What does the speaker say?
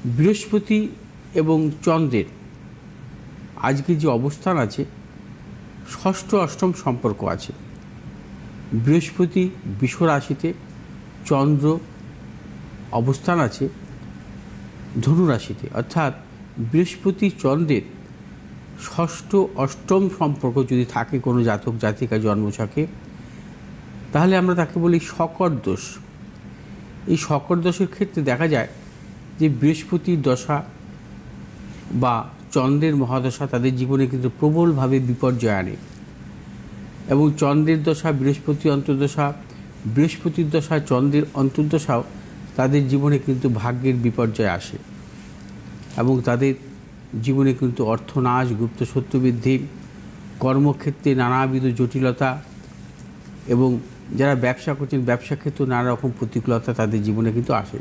বৃহস্পতি এবং চন্দ্রের আজকে যে অবস্থান আছে, ষষ্ঠ অষ্টম সম্পর্ক আছে। বৃহস্পতি বৃষ রাশিতে, চন্দ্র অবস্থান আছে ধনু রাশিতে। অর্থাৎ বৃহস্পতি চন্দ্রের ষষ্ঠ অষ্টম সম্পর্ক যদি থাকে কোনো জাতক জাতিকা জন্মছকে, তাহলে আমরা তাকে বলি শকর দোষ। এই শকর দোষের ক্ষেত্রে দেখা যায় যে বৃহস্পতির দশা বা চন্দ্রের মহাদশা তাদের জীবনে কিন্তু প্রবলভাবে বিপর্যয় আনে, এবং চন্দ্রের দশা বৃহস্পতি অন্তর্দশা, বৃহস্পতির দশা চন্দ্রের অন্তর্দশাও তাদের জীবনে কিন্তু ভাগ্যের বিপর্যয় আসে, এবং তাদের জীবনে কিন্তু অর্থনাশ, গুপ্ত শত্রু বৃদ্ধি, কর্মক্ষেত্রে নানাবিধ জটিলতা, এবং যারা ব্যবসা করছেন ব্যবসা ক্ষেত্রে নানা রকম প্রতিকূলতা তাদের জীবনে কিন্তু আসে।